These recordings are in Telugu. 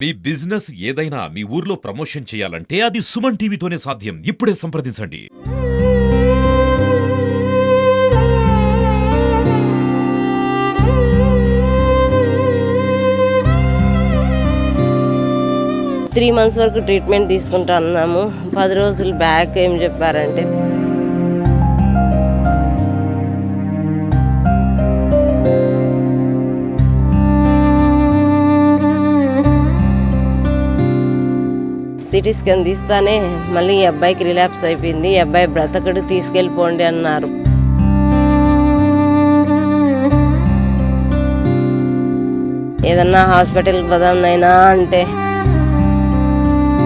మీ బిజినెస్ ఏదైనా మీ ఊర్లో ప్రమోషన్ చేయాలంటే అది సుమన్ టీవీతోనే సాధ్యం. ఇప్పుడే సంప్రదించండి. త్రీ మంత్స్ వరకు ట్రీట్మెంట్ తీసుకుంటా అన్నాము. 10 రోజులు బ్యాక్ ఏం చెప్పారంటే సిటీ స్కాన్ తీస్తానే మళ్ళీ ఈ అబ్బాయికి రిలాప్స్ అయిపోయింది, ఈ అబ్బాయి బ్రతకడు, తీసుకెళ్ళిపోండి అన్నారు. ఏదన్నా హాస్పిటల్కి పోదాంనైనా అంటే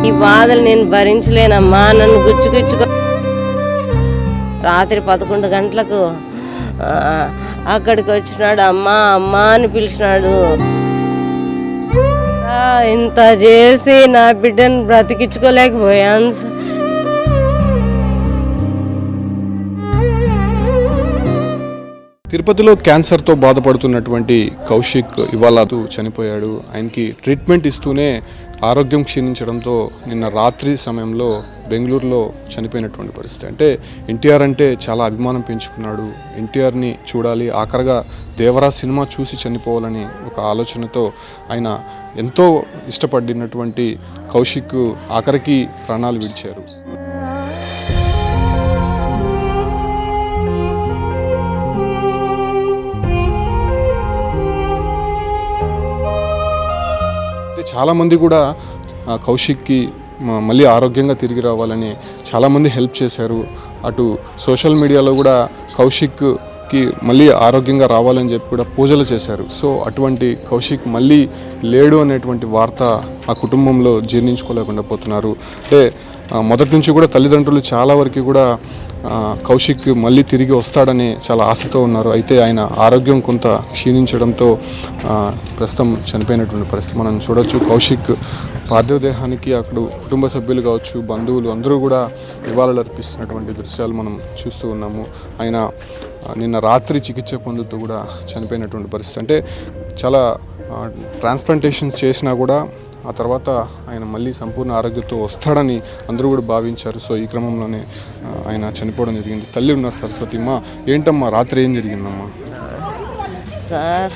ఈ బాధలు నేను భరించలేనమ్మా, నన్ను గుచ్చుకో. రాత్రి 11 గంటలకు అక్కడికి వచ్చినాడు. అమ్మా అమ్మా అని పిలిచినాడు. ఇంత చేసి నా బిడ్డను బ్రతికించుకోలేకపోయాను. తిరుపతిలో క్యాన్సర్తో బాధపడుతున్నటువంటి కౌశిక్ ఇవాళ చనిపోయాడు. ఆయనకి ట్రీట్మెంట్ ఇస్తూనే ఆరోగ్యం క్షీణించడంతో నిన్న రాత్రి సమయంలో బెంగళూరులో చనిపోయినటువంటి పరిస్థితి. అంటే ఎన్టీఆర్ అంటే చాలా అభిమానం పెంచుకున్నాడు. ఎన్టీఆర్ని చూడాలి, ఆఖరిగా దేవరా సినిమా చూసి చనిపోవాలని ఒక ఆలోచనతో ఆయన ఎంతో ఇష్టపడినటువంటి కౌశిక్ ఆఖరికి ప్రాణాలు విడిచారు. చాలామంది కూడా కౌశిక్కి మళ్ళీ ఆరోగ్యంగా తిరిగి రావాలని చాలామంది హెల్ప్ చేశారు. అటు సోషల్ మీడియాలో కూడా కౌశిక్కి మళ్ళీ ఆరోగ్యంగా రావాలని చెప్పి కూడా పూజలు చేశారు. సో అటువంటి కౌశిక్ మళ్ళీ లేడు అనేటువంటి వార్త ఆ కుటుంబంలో జీర్ణించుకోలేకుండా పోతున్నారు. అంటే మొదటి నుంచి కూడా తల్లిదండ్రులు చాలా వరకు కూడా కౌశిక్ మళ్ళీ తిరిగి వస్తాడని చాలా ఆశతో ఉన్నారు. అయితే ఆయన ఆరోగ్యం కొంత క్షీణించడంతో ప్రస్తుతం చనిపోయినటువంటి పరిస్థితి మనం చూడవచ్చు. కౌశిక్ పార్థివ దేహానికి అక్కడ కుటుంబ సభ్యులు కావచ్చు, బంధువులు అందరూ కూడా నివాళులు అర్పిస్తున్నటువంటి దృశ్యాలు మనం చూస్తూ ఉన్నాము. ఆయన నిన్న రాత్రి చికిత్స పొందుతూ కూడా చనిపోయినటువంటి పరిస్థితి. అంటే చాలా ట్రాన్స్ప్లాంటేషన్స్ చేసినా కూడా ఆ తర్వాత ఆయన మళ్ళీ సంపూర్ణ ఆరోగ్యంతో వస్తాడని అందరూ కూడా భావించారు. సో ఈ క్రమంలోనే ఆయన చనిపోవడం జరిగింది. తల్లి ఉన్నారు సరస్వతిమ్మ, ఏంటమ్మా రాత్రి ఏం జరిగిందమ్మా? సార్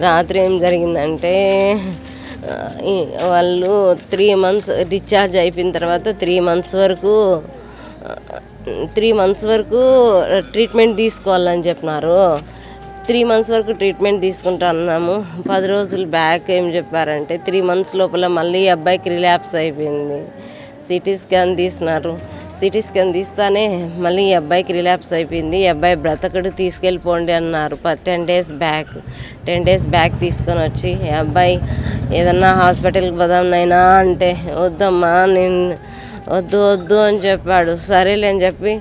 రాత్రి ఏం జరిగిందంటే వాళ్ళు 3 మంత్స్ డిశ్చార్జ్ అయిపోయిన తర్వాత 3 మంత్స్ వరకు ట్రీట్మెంట్ తీసుకోవాలని చెప్పినారు. 3 మంత్స్ వరకు ట్రీట్మెంట్ తీసుకుంటా అన్నాము. 10 రోజులు బ్యాక్ ఏం చెప్పారంటే 3 మంత్స్ లోపల మళ్ళీ ఈ అబ్బాయికి రిలాప్స్ అయిపోయింది. సిటీ స్కాన్ తీసినారు. సిటీ స్కాన్ తీస్తానే మళ్ళీ ఈ అబ్బాయికి రిలాప్స్ అయిపోయింది, ఈ అబ్బాయి బ్రతకడు, తీసుకెళ్ళిపోండి అన్నారు. 10 డేస్ బ్యాక్ తీసుకొని వచ్చి ఈ అబ్బాయి ఏదన్నా హాస్పిటల్కి పోదాంనైనా అంటే వద్దమ్మా, నేను వద్దు అని చెప్పాడు. సరేలే అని చెప్పి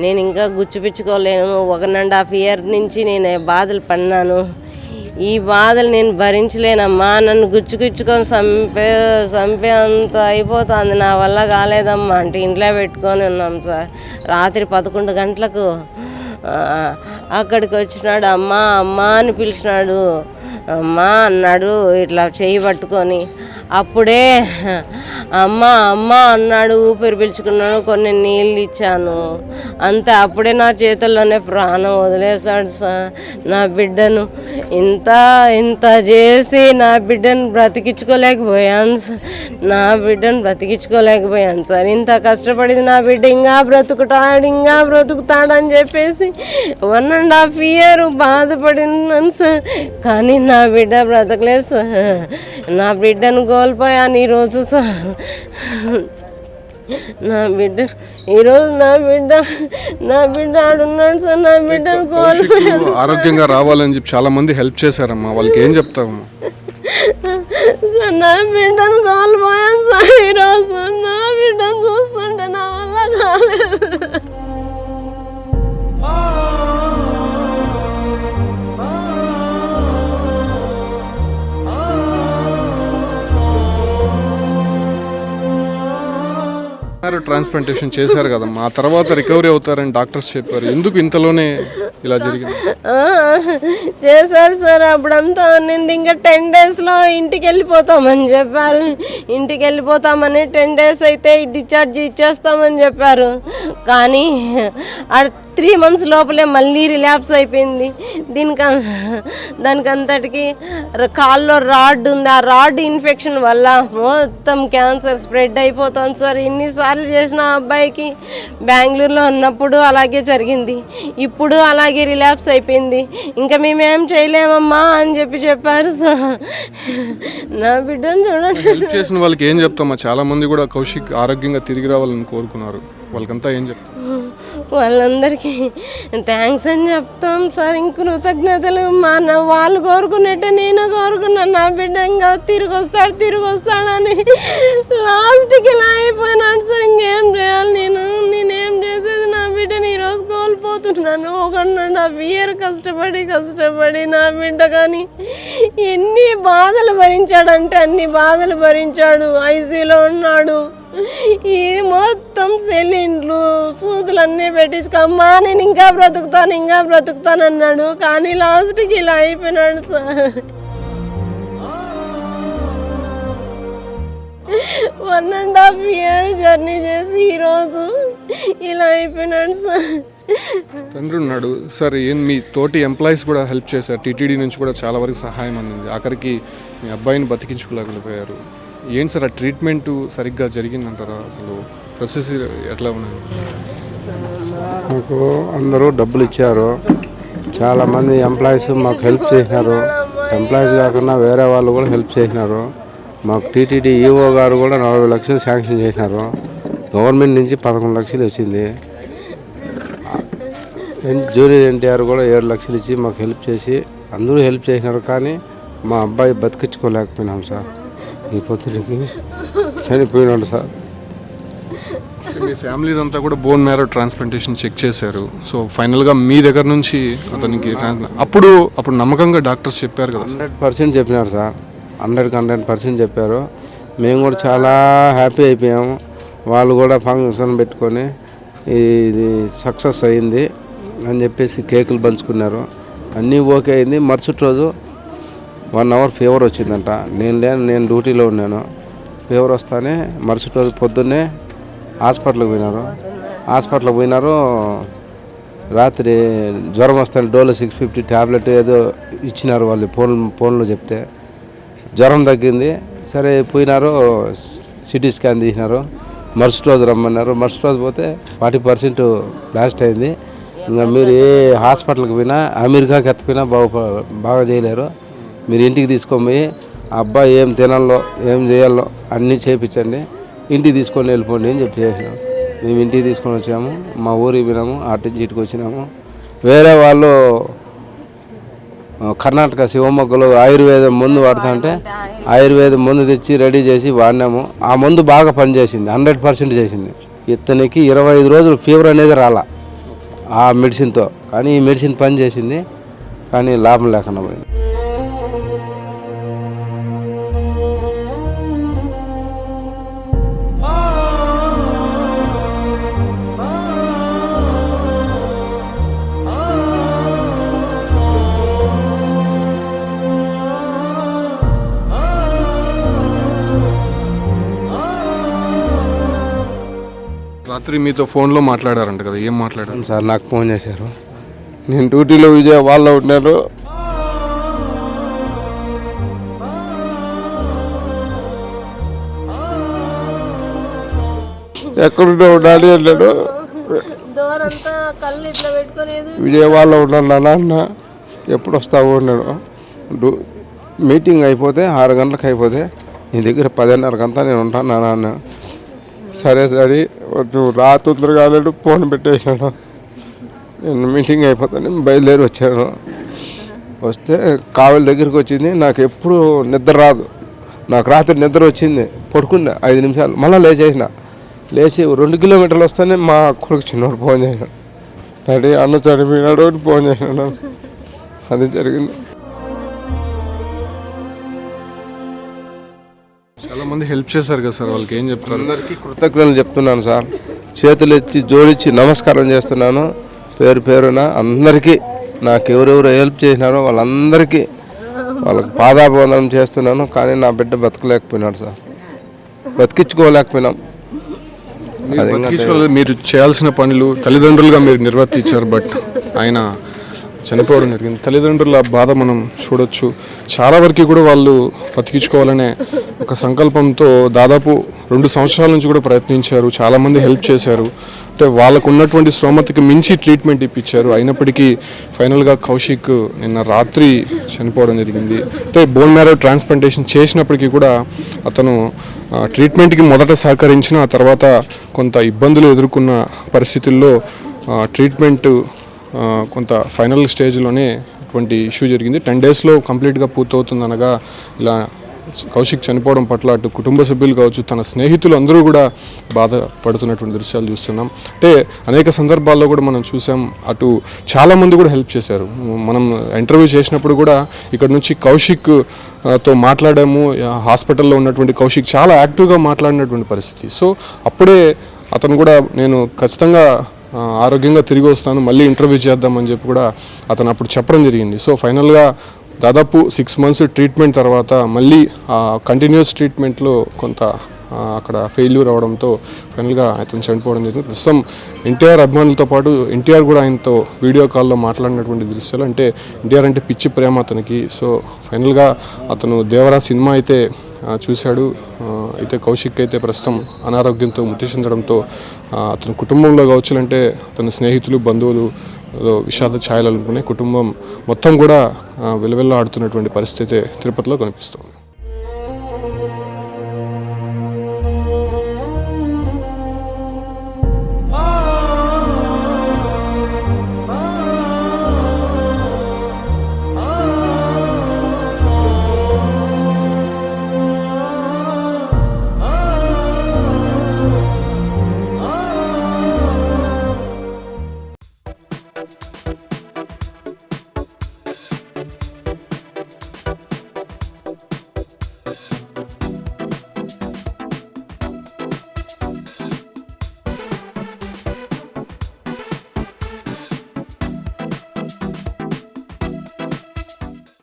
నేను ఇంకా గుచ్చిపిచ్చుకోలేను. 1.5 ఇయర్ నుంచి నేను బాధలు పడినాను. ఈ బాధలు నేను భరించలేనమ్మా, నన్ను గుచ్చుకొని చంపే అంత అయిపోతుంది, నా వల్ల కాలేదమ్మా అంటే ఇంట్లో పెట్టుకొని ఉన్నాం సార్. రాత్రి 11 గంటలకు అక్కడికి వచ్చినాడు. అమ్మా అమ్మా అని పిలిచినాడు. అమ్మా అన్నాడు ఇట్లా చేయి పట్టుకొని. అప్పుడే అమ్మ అమ్మ అన్నాడు, ఊపిరి పీల్చుకున్నాడు, కొన్ని నీళ్ళు ఇచ్చాను అంతే. అప్పుడే నా చేతుల్లోనే ప్రాణం వదిలేశాడు సార్. నా బిడ్డను ఇంత చేసి నా బిడ్డను బ్రతికించుకోలేకపోయాను సార్. ఇంత కష్టపడింది నా బిడ్డ ఇంకా బ్రతుకుతాడని చెప్పేసి 1.5 ఇయర్ బాధపడినాను సార్. కానీ నా బిడ్డ బ్రతకలేదు సార్. నా బిడ్డను కోల్పోయాను ఈరోజు సార్. నా బిడ్డ ఆడున్నాడు సార్. నా బిడ్డను కోల్పోయాను. ఆరోగ్యంగా రావాలని చెప్పి చాలా మంది హెల్ప్ చేశారమ్మా, వాళ్ళకి ఏం చెప్తావమ్మా? సార్ నా బిడ్డను కోల్పోయాను సార్. ఈరోజు నా బిడ్డను చూస్తుంటే నా వల్ల కాలేదు. మ్యారో ట్రాన్స్ప్లాంటేషన్ చేశారు కదమ్మా, ఆ తర్వాత రికవరీ అవుతారని డాక్టర్స్ చెప్పారు. ఎందుకు ఇంతలోనే ఇలా జరిగింది? చేశారు సార్. అప్పుడంతా నేను ఇంకా 10 daysలో ఇంటికి వెళ్ళిపోతామని చెప్పారు. ఇంటికి వెళ్ళిపోతామని 10 days అయితే డిశ్చార్జ్ ఇచ్చేస్తామని చెప్పారు. కానీ 3 months లోపలే మళ్ళీ రిలాప్స్ అయిపోయింది. దానికంతటికి కాల్లో రాడ్ ఉంది. ఆ రాడ్ ఇన్ఫెక్షన్ వల్ల మొత్తం క్యాన్సర్ స్ప్రెడ్ అయిపోతుంది సార్. ఎన్నిసార్లు చేసిన అబ్బాయికి బెంగళూరులో ఉన్నప్పుడు అలాగే జరిగింది, ఇప్పుడు అలాగే రిలాప్స్ అయిపోయింది. ఇంకా మేమేం చేయలేమమ్మా అని చెప్పారు సార్. నా బిడ్డను చూడండి. హెల్ప్ చేసిన వాళ్ళకి ఏం చెప్తామా? చాలా మంది కూడా కౌశిక్ ఆరోగ్యంగా తిరిగి రావాలని కోరుకున్నారు. వాళ్ళకంతా ఏం చెప్తాం? వాళ్ళందరికీ థ్యాంక్స్ అని చెప్తాం సార్. ఇంక కృతజ్ఞతలు. వాళ్ళు కోరుకున్నట్టే నేను కోరుకున్నాను. నా బిడ్డ ఇంకా తిరిగి వస్తాడని. లాస్ట్కి ఇలా అయిపోయినాడు సార్. ఇంకేం చేయాలి నేనేం చేసేది? నా బిడ్డని ఈరోజు కోల్పోతున్నాను. 1.5 years కష్టపడి నా బిడ్డ కానీ ఎన్ని బాధలు భరించాడంటే అన్ని బాధలు భరించాడు. ఐసీయూలో ఉన్నాడు. ఈ మొత్తం సెలిన్లు సూదులు అన్నీ పెట్టించుకోమ్మా, నేను ఇంకా బ్రతుకుతాను అన్నాడు. కానీ లాస్ట్కి ఇలా అయిపోయినాడు సార్. 1.5 years జర్నీ చేసి ఈరోజు ఇలా అయిపోయినాడు సార్. తండ్రి ఉన్నాడు సార్. మీ తోటి ఎంప్లాయీస్ కూడా హెల్ప్ చేశారు. టీటీడీ నుంచి కూడా చాలా వరకు సహాయం అందింది. ఆఖరికి మీ అబ్బాయిని బతికించుకోలేకపోయారు. ఏంటి సార్, ఆ ట్రీట్మెంట్ సరిగ్గా జరిగిందంటారా? అసలు ప్రాసెస్ ఎట్లా ఉన్నది? మాకు అందరూ డబ్బులు ఇచ్చారు. చాలామంది ఎంప్లాయీస్ మాకు హెల్ప్ చేసినారు. ఎంప్లాయీస్ కాకుండా వేరే వాళ్ళు కూడా హెల్ప్ చేసినారు. మాకు టీటీడీ ఈఓ గారు కూడా 40 లక్షలు శాంక్షన్ చేసినారు. గవర్నమెంట్ నుంచి 11 లక్షలు వచ్చింది. జూనియర్ ఎన్టీఆర్ కూడా 7 లక్షలు ఇచ్చి మాకు హెల్ప్ చేసి అందరూ హెల్ప్ చేసినారు. కానీ మా అబ్బాయి బతికించుకోలేకపోయినాం సార్. ఈ పొద్దుకి చనిపోయినాడు సార్. మీ ఫ్యామిలీ అంతా కూడా బోన్ మ్యారో ట్రాన్స్ప్లాంటేషన్ చెక్ చేశారు. సో ఫైనల్గా మీ దగ్గర నుంచి అతనికి అప్పుడు నమ్మకంగా డాక్టర్స్ చెప్పారు కదా? 100% చెప్పినారు సార్. 100% చెప్పారు. మేము కూడా చాలా హ్యాపీ అయిపోయాము. వాళ్ళు కూడా ఫంక్షన్ పెట్టుకొని ఇది సక్సెస్ అయింది అని చెప్పేసి కేకులు పంచుకున్నారు. అన్నీ ఓకే అయింది. మరుసటి రోజు 1 hour ఫీవర్ వచ్చిందంట. నేను డ్యూటీలో ఉన్నాను. ఫీవర్ వస్తానే మరుసటి రోజు పొద్దున్నే హాస్పిటల్కి పోయినారు. రాత్రి జ్వరం వస్తాను డోలో 650 ట్యాబ్లెట్ ఏదో ఇచ్చినారు వాళ్ళు ఫోన్లో చెప్తే. జ్వరం తగ్గింది. సరే పోయినారు, సిటీ స్కాన్ తీసినారు. మరుసటి రోజు రమ్మన్నారు. మరుసటి రోజు పోతే 40% బ్లాస్ట్ అయింది. ఇంకా మీరు ఏ హాస్పిటల్కి పోయినా, అమెరికాకి ఎత్తపోయినా బాగా చేయలేరు. మీరు ఇంటికి తీసుకొని ఆ అబ్బాయి ఏం తినాలో ఏం చేయాలో అన్నీ చేయించండి, ఇంటికి తీసుకొని వెళ్ళిపోండి అని చెప్పేసినాం. మేము ఇంటికి తీసుకొని వచ్చాము. మా ఊరికి పోయినాము. అటు నుంచి ఇటుకు వచ్చినాము. వేరే వాళ్ళు కర్ణాటక శివమొగ్గలో ఆయుర్వేదం మందు వాడుతుంటే ఆయుర్వేదం మందు తెచ్చి రెడీ చేసి వాడినాము. ఆ మందు బాగా పనిచేసింది. 100% చేసింది. ఇతనికి 25 రోజులు ఫీవర్ అనేది రాలా ఆ మెడిసిన్తో. కానీ ఈ మెడిసిన్ పనిచేసింది. కానీ లాభం లేకుండా పోయింది. రాత్రి మీతో ఫోన్లో మాట్లాడారంట కదా, ఏం మాట్లాడారు సార్? నాకు ఫోన్ చేశారు. నేను డ్యూటీలో విజయవాడలో ఉన్నాను. ఎక్కడున్నా ఉండాలి అన్నాడు. విజయవాడలో ఉన్నాను నాన్న, ఎప్పుడు వస్తావు అన్నాడు. మీటింగ్ అయిపోతే 6 గంటలకు అయిపోతే నీ దగ్గర 10:30 నేను ఉంటాను నాన్న. సరే సరే నువ్వు రా తొందరగా కాలేడు, ఫోన్ పెట్టేసాను. నేను మీటింగ్ అయిపోతాను బయలుదేరి వచ్చాను. వస్తే కావలి దగ్గరికి వచ్చింది. నాకు ఎప్పుడు నిద్ర రాదు. నాకు రాత్రి నిద్ర వచ్చింది, పడుకున్నా 5 నిమిషాలు, మళ్ళీ లేచి 2 కిలోమీటర్లు వస్తేనే మా కొడుకు చిన్నోడు ఫోన్ చేశాడు. డాడీ అన్న చనిపోయినాడు అని ఫోన్ చేశాను. అది జరిగింది. చాలా చాలా మంది హెల్ప్ చేశారు కదా సార్, వాళ్ళకి ఏం చెప్తారు? అందరికీ కృతజ్ఞతలు చెప్తున్నాను సార్. చేతులు ఎత్తి జోడించి నమస్కారం చేస్తున్నాను పేరు పేరున అందరికీ. నాకు ఎవరెవరు హెల్ప్ చేసినారో వాళ్ళందరికీ వాళ్ళకి పాదాభివందనం చేస్తున్నాను. కానీ నా బిడ్డ బతకలేకపోయినాడు సార్, బతికించుకోలేకపోయినాం. మీరు చేయాల్సిన పనులు తల్లిదండ్రులుగా మీరు నిర్వర్తించారు, బట్ ఆయన చనిపోవడం జరిగింది. తల్లిదండ్రుల బాధ మనం చూడొచ్చు. చాలా వరకు కూడా వాళ్ళు బతికించుకోవాలనే ఒక సంకల్పంతో దాదాపు 2 సంవత్సరాల నుంచి కూడా ప్రయత్నించారు. చాలామంది హెల్ప్ చేశారు. అంటే వాళ్ళకు ఉన్నటువంటి స్తోమతకి మించి ట్రీట్మెంట్ ఇప్పించారు. అయినప్పటికీ ఫైనల్గా కౌశిక్ నిన్న రాత్రి చనిపోవడం జరిగింది. అంటే బోన్ మ్యారో ట్రాన్స్ప్లాంటేషన్ చేసినప్పటికీ కూడా అతను ట్రీట్మెంట్కి మొదట సహకరించిన, ఆ తర్వాత కొంత ఇబ్బందులు ఎదుర్కొన్న పరిస్థితుల్లో ట్రీట్మెంట్ కొంత ఫైనల్ స్టేజ్లోనే ఇటువంటి ఇష్యూ జరిగింది. 10 డేస్లో కంప్లీట్గా పూర్తవుతుందనగా ఇలా కౌశిక్ చనిపోవడం పట్ల అటు కుటుంబ సభ్యులు కావచ్చు, తన స్నేహితులు అందరూ కూడా బాధపడుతున్నటువంటి దృశ్యాలు చూస్తున్నాం. అంటే అనేక సందర్భాల్లో కూడా మనం చూసాం, అటు చాలామంది కూడా హెల్ప్ చేశారు. మనం ఇంటర్వ్యూ చేసినప్పుడు కూడా ఇక్కడ నుంచి కౌశిక్ తో మాట్లాడాము. హాస్పిటల్లో ఉన్నటువంటి కౌశిక్ చాలా యాక్టివ్గా మాట్లాడినటువంటి పరిస్థితి. సో అప్పుడే అతను కూడా నేను ఖచ్చితంగా ఆరోగ్యంగా తిరిగి వస్తాను, మళ్ళీ ఇంటర్వ్యూ చేద్దామని చెప్పి కూడా అతను అప్పుడు చెప్పడం జరిగింది. సో ఫైనల్గా దాదాపు 6 మంత్స్ ట్రీట్మెంట్ తర్వాత మళ్ళీ కంటిన్యూస్ ట్రీట్మెంట్లో కొంత అక్కడ ఫెయిల్యూర్ అవడంతో ఫైనల్గా అతను చనిపోవడం జరిగింది. ప్రస్తుతం ఎన్టీఆర్ అభిమానులతో పాటు ఎన్టీఆర్ కూడా ఆయనతో వీడియో కాల్లో మాట్లాడినటువంటి దృశ్యాలు. అంటే ఎన్టీఆర్ అంటే పిచ్చి ప్రేమ అతనికి. సో ఫైనల్గా అతను దేవరా సినిమా అయితే చూశాడు. అయితే కౌశిక్ అయితే ప్రస్తుతం అనారోగ్యంతో మృతి చెందడంతో అతని కుటుంబంలో కావచ్చులంటే అతని స్నేహితులు బంధువులు విషాద ఛాయలు అనుకునే కుటుంబం మొత్తం కూడా వెలువెల్లా ఆడుతున్నటువంటి పరిస్థితి తిరుపతిలో కనిపిస్తుంది.